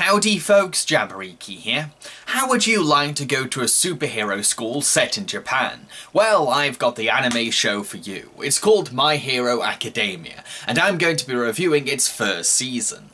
Howdy folks, Jambareeqi here. How would you like to go to a superhero school set in Japan? Well, I've got the anime show for you. It's called My Hero Academia, and I'm going to be reviewing its first season.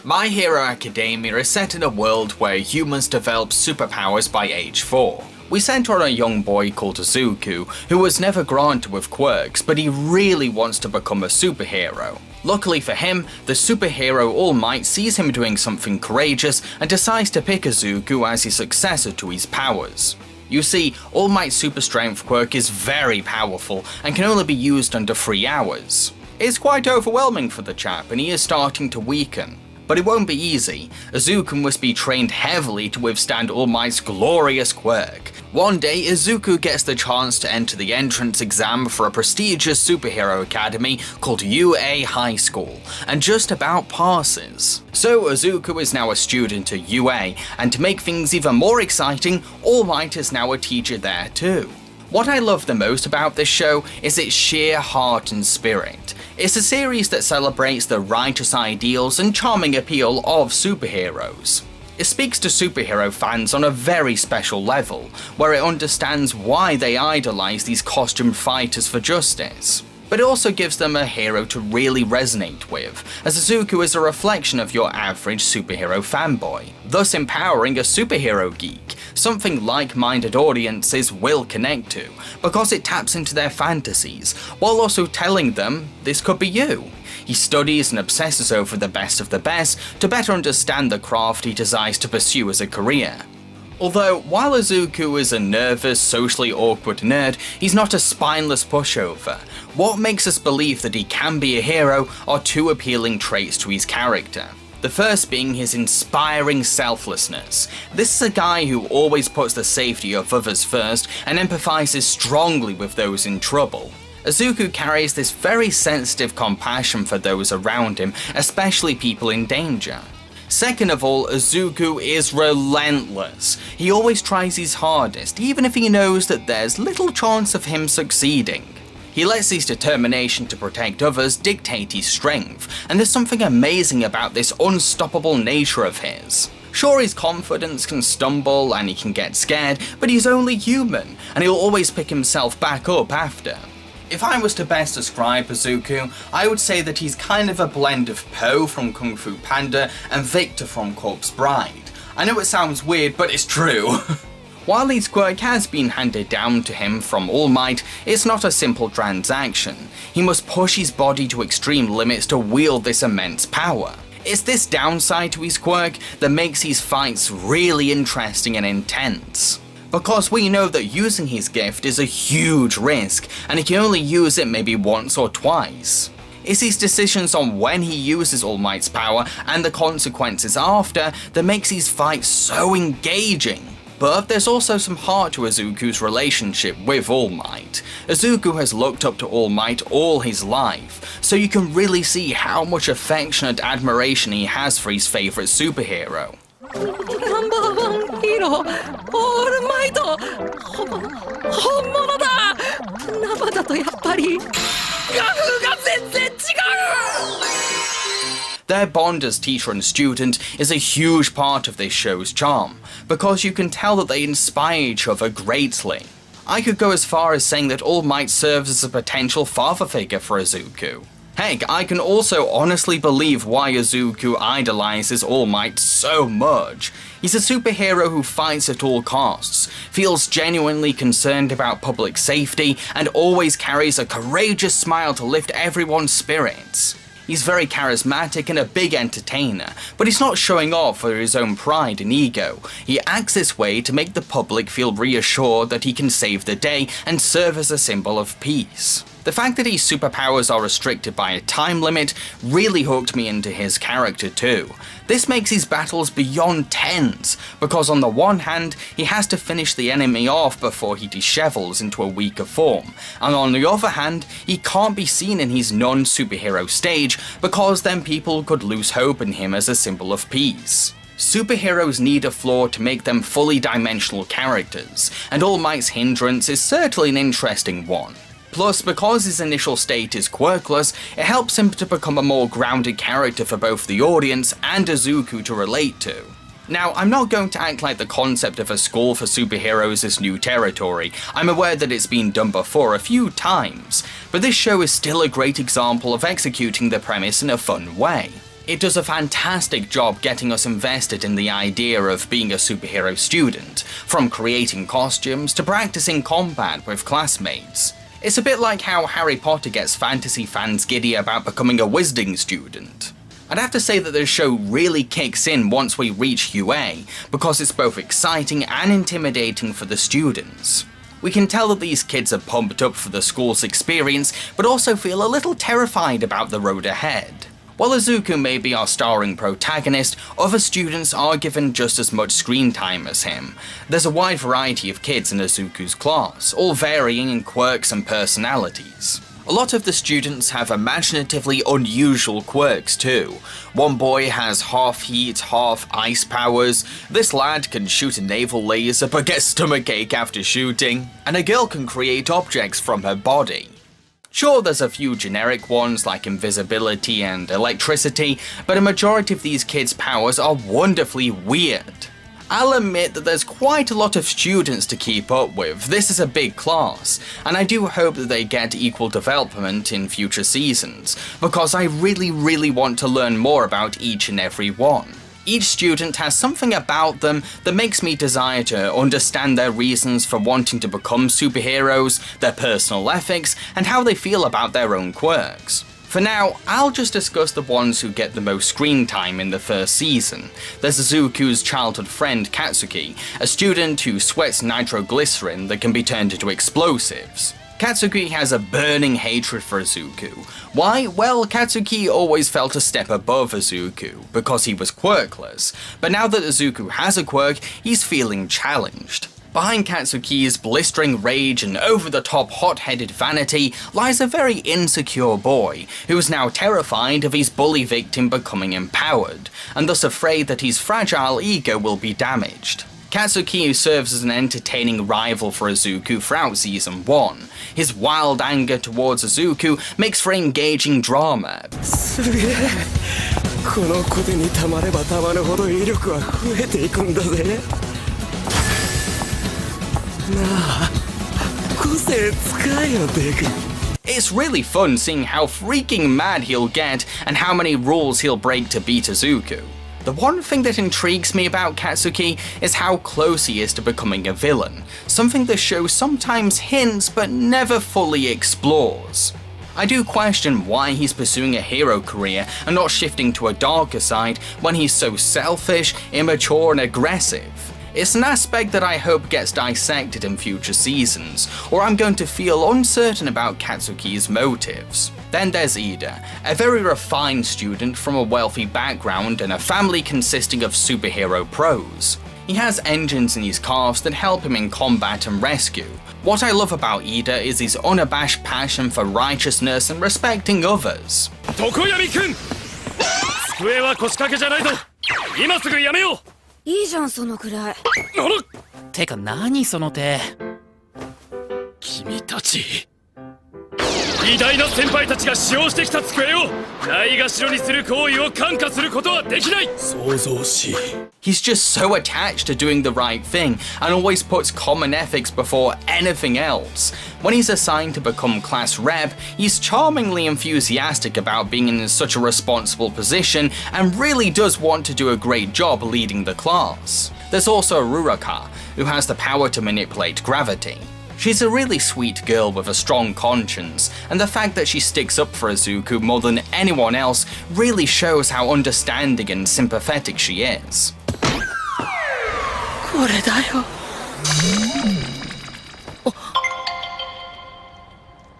My Hero Academia is set in a world where humans develop superpowers by age 4. We center on a young boy called Izuku, who was never granted with quirks, but he really wants to become a superhero. Luckily for him, the superhero All Might sees him doing something courageous and decides to pick Izuku as his successor to his powers. You see, All Might's super strength quirk is very powerful and can only be used under 3 hours. It's quite overwhelming for the chap and he is starting to weaken. But it won't be easy. Izuku must be trained heavily to withstand All Might's glorious quirk. One day, Izuku gets the chance to enter the entrance exam for a prestigious superhero academy called UA High School, and just about passes. So Izuku is now a student at UA, and to make things even more exciting, All Might is now a teacher there too. What I love the most about this show is its sheer heart and spirit. It's a series that celebrates the righteous ideals and charming appeal of superheroes. It speaks to superhero fans on a very special level, where it understands why they idolize these costumed fighters for justice. But it also gives them a hero to really resonate with, as Izuku is a reflection of your average superhero fanboy, thus empowering a superhero geek, something like-minded audiences will connect to, because it taps into their fantasies, while also telling them this could be you. He studies and obsesses over the best of the best to better understand the craft he desires to pursue as a career. Although, while Izuku is a nervous, socially awkward nerd, he's not a spineless pushover. What makes us believe that he can be a hero are 2 appealing traits to his character. The first being his inspiring selflessness. This is a guy who always puts the safety of others first and empathizes strongly with those in trouble. Izuku carries this very sensitive compassion for those around him, especially people in danger. Second of all, Izuku is relentless. He always tries his hardest, even if he knows that there's little chance of him succeeding. He lets his determination to protect others dictate his strength, and there's something amazing about this unstoppable nature of his. Sure, his confidence can stumble and he can get scared, but he's only human, and he'll always pick himself back up after. If I was to best describe Izuku, I would say that he's kind of a blend of Po from Kung Fu Panda and Victor from Corpse Bride. I know it sounds weird, but it's true. While his quirk has been handed down to him from All Might, it's not a simple transaction. He must push his body to extreme limits to wield this immense power. It's this downside to his quirk that makes his fights really interesting and intense. Because we know that using his gift is a huge risk, and he can only use it maybe once or twice. It's his decisions on when he uses All Might's power and the consequences after that makes his fights so engaging. But there's also some heart to Izuku's relationship with All Might. Izuku has looked up to All Might all his life, so you can really see how much affectionate admiration he has for his favourite superhero. #1 ヒーローオールマイト本物だ生だとやっぱり画風が全然違う Their bond as teacher and student is a huge part of this show's charm, because you can tell that they inspire each other greatly. I could go as far as saying that All Might serves as a potential father figure for Izuku. Heck, I can also honestly believe why Izuku idolizes All Might so much. He's a superhero who fights at all costs, feels genuinely concerned about public safety, and always carries a courageous smile to lift everyone's spirits. He's very charismatic and a big entertainer, but he's not showing off for his own pride and ego. He acts this way to make the public feel reassured that he can save the day and serve as a symbol of peace. The fact that his superpowers are restricted by a time limit really hooked me into his character too. This makes his battles beyond tense, because on the one hand, he has to finish the enemy off before he dishevels into a weaker form, and on the other hand, he can't be seen in his non-superhero stage, because then people could lose hope in him as a symbol of peace. Superheroes need a flaw to make them fully dimensional characters, and All Might's hindrance is certainly an interesting one. Plus, because his initial state is quirkless, it helps him to become a more grounded character for both the audience and Izuku to relate to. Now, I'm not going to act like the concept of a school for superheroes is new territory. I'm aware that it's been done before a few times, but this show is still a great example of executing the premise in a fun way. It does a fantastic job getting us invested in the idea of being a superhero student, from creating costumes to practicing combat with classmates. It's a bit like how Harry Potter gets fantasy fans giddy about becoming a Wizarding student. I'd have to say that the show really kicks in once we reach UA, because it's both exciting and intimidating for the students. We can tell that these kids are pumped up for the school's experience, but also feel a little terrified about the road ahead. While Izuku may be our starring protagonist, other students are given just as much screen time as him. There's a wide variety of kids in Izuku's class, all varying in quirks and personalities. A lot of the students have imaginatively unusual quirks too. One boy has half heat, half ice powers, this lad can shoot a naval laser but gets stomachache after shooting, and a girl can create objects from her body. Sure, there's a few generic ones like invisibility and electricity, but a majority of these kids' powers are wonderfully weird. I'll admit that there's quite a lot of students to keep up with. This is a big class, and I do hope that they get equal development in future seasons, because I really want to learn more about each and every one. Each student has something about them that makes me desire to understand their reasons for wanting to become superheroes, their personal ethics, and how they feel about their own quirks. For now, I'll just discuss the ones who get the most screen time in the first season. There's Izuku's childhood friend Katsuki, a student who sweats nitroglycerin that can be turned into explosives. Katsuki has a burning hatred for Izuku. Why? Well, Katsuki always felt a step above Izuku, because he was quirkless, but now that Izuku has a quirk, he's feeling challenged. Behind Katsuki's blistering rage and over-the-top hot-headed vanity lies a very insecure boy, who is now terrified of his bully victim becoming empowered, and thus afraid that his fragile ego will be damaged. Katsuki serves as an entertaining rival for Izuku throughout Season 1. His wild anger towards Izuku makes for engaging drama. すげえこのコテにたまればたまるほど威力は増えていくんだぜなあ個性使えよデク It's really fun seeing how freaking mad he'll get and how many rules he'll break to beat Izuku. The one thing that intrigues me about Katsuki is how close he is to becoming a villain, something the show sometimes hints but never fully explores. I do question why he's pursuing a hero career and not shifting to a darker side when he's so selfish, immature and aggressive. It's an aspect that I hope gets dissected in future seasons, or I'm going to feel uncertain about Katsuki's motives. Then there's Ida, a very refined student from a wealthy background and a family consisting of superhero pros. He has engines in his cars that help him in combat and rescue. What I love about Ida is his unabashed passion for righteousness and respecting others. 常闇くん机は腰掛けじゃないぞ今すぐやめよういいじゃんそのくらいてか何その手君たち偉大な先輩たちが使用してきた机をないがしろにする行為を看過することはできない想像しい He's just so attached to doing the right thing and always puts common ethics before anything else. When he's assigned to become class rep, he's charmingly enthusiastic about being in such a responsible position and really does want to do a great job leading the class. There's also Ruraka, who has the power to manipulate gravity. She's a really sweet girl with a strong conscience, and the fact that she sticks up for Izuku more than anyone else really shows how understanding and sympathetic she is. これだよ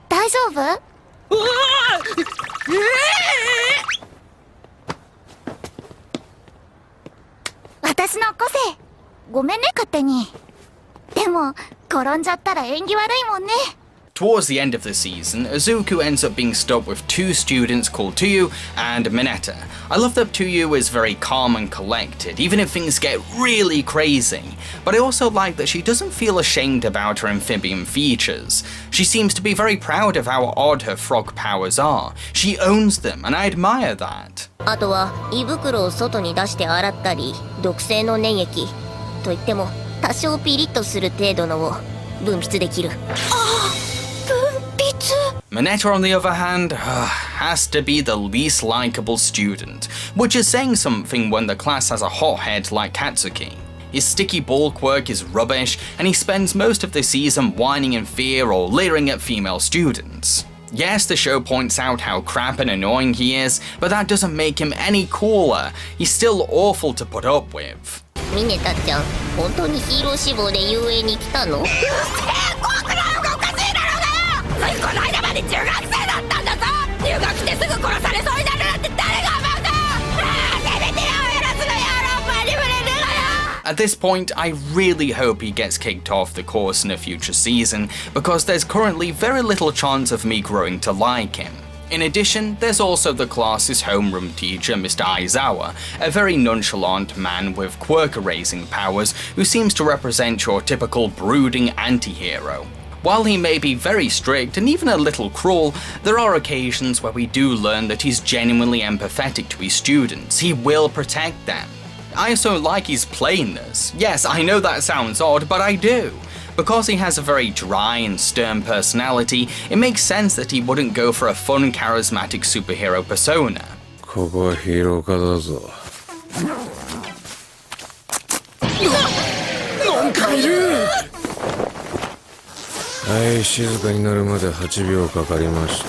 大丈夫？うわ私の個性ごめんね勝手にでも転んじゃったら縁起悪いもんね Towards the end of the season, Izuku ends up being stuck with two students called Tuyu and Mineta. I love that Tuyu is very calm and collected, even if things get really crazy, but I also like that she doesn't feel ashamed about her amphibian features. She seems to be very proud of how odd her frog powers are. She owns them, and I admire that. あとは胃袋を外に出して洗ったり、毒性の粘液といっても多少ピリッとする程度のを分泌できる。Mineta, on the other hand, has to be the least likable student, which is saying something when the class has a hothead like Katsuki. His sticky ball quirk is rubbish, and he spends most of the season whining in fear or leering at female students. Yes, the show points out how crap and annoying he is, but that doesn't make him any cooler. He's still awful to put up with. ミネタちゃん、本当にヒーロー志望で遊泳に来たの？この間まで中学生だったんだぞ！入学してすぐ殺されそうになるなんて誰が思うか！せめてやらずの野郎パリブレネガよ！ At this point, I really hope he gets kicked off the course in a future season, because there's currently very little chance of me growing to like him. In addition, there's also the class's homeroom teacher, Mr. Aizawa, a very nonchalant man with quirk-erasing powers who seems to represent your typical brooding anti-hero. While he may be very strict and even a little cruel, there are occasions where we do learn that he's genuinely empathetic to his students. He will protect them. I also like his plainness. Yes, I know that sounds odd, but I do. Because he has a very dry and stern personality, it makes sense that he wouldn't go for a fun, charismatic superhero persona. ここはヒーロー科だぞ。なんかいる。はい、静かになるまで8秒かかりました。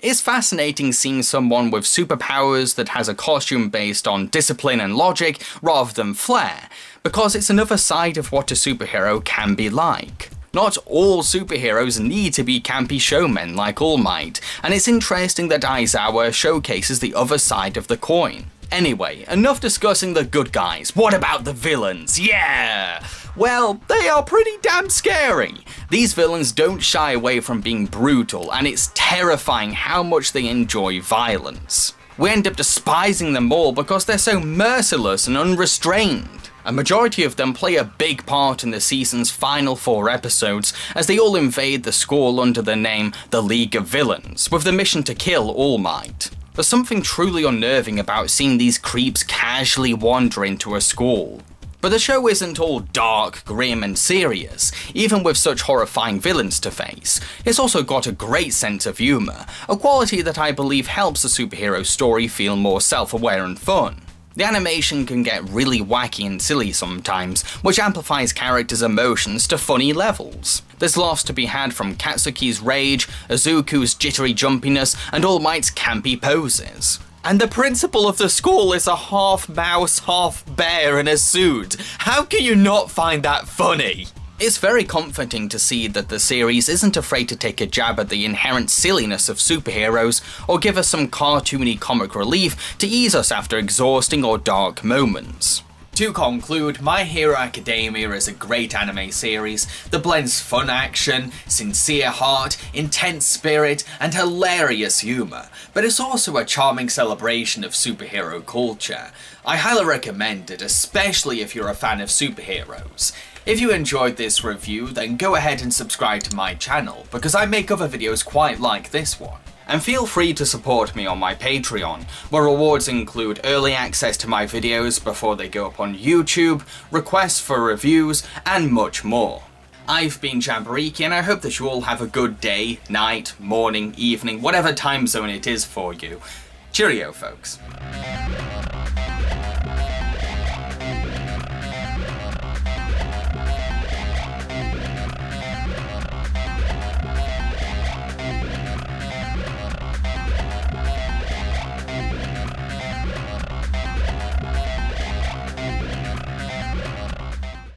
It's fascinating seeing someone with superpowers that has a costume based on discipline and logic rather than flair, because it's another side of what a superhero can be like. Not all superheroes need to be campy showmen like All Might, and it's interesting that Aizawa showcases the other side of the coin. Anyway, enough discussing the good guys. What about the villains? Yeah! Well, they are pretty damn scary. These villains don't shy away from being brutal, and it's terrifying how much they enjoy violence. We end up despising them all because they're so merciless and unrestrained. A majority of them play a big part in the season's final 4 episodes, as they all invade the school under the name The League of Villains, with the mission to kill All Might. There's something truly unnerving about seeing these creeps casually wander into a school. But the show isn't all dark, grim and serious, even with such horrifying villains to face. It's also got a great sense of humour, a quality that I believe helps the superhero story feel more self-aware and fun. The animation can get really wacky and silly sometimes, which amplifies characters' emotions to funny levels. There's laughs to be had from Katsuki's rage, Izuku's jittery jumpiness, and All Might's campy poses. And the principal of the school is a half mouse, half bear in a suit. How can you not find that funny? It's very comforting to see that the series isn't afraid to take a jab at the inherent silliness of superheroes or give us some cartoony comic relief to ease us after exhausting or dark moments. To conclude, My Hero Academia is a great anime series that blends fun action, sincere heart, intense spirit, and hilarious humour, but it's also a charming celebration of superhero culture. I highly recommend it, especially if you're a fan of superheroes. If you enjoyed this review, then go ahead and subscribe to my channel, because I make other videos quite like this one. And feel free to support me on my Patreon, where rewards include early access to my videos before they go up on YouTube, requests for reviews, and much more. I've been Jambareeqi, and I hope that you all have a good day, night, morning, evening, whatever time zone it is for you. Cheerio, folks.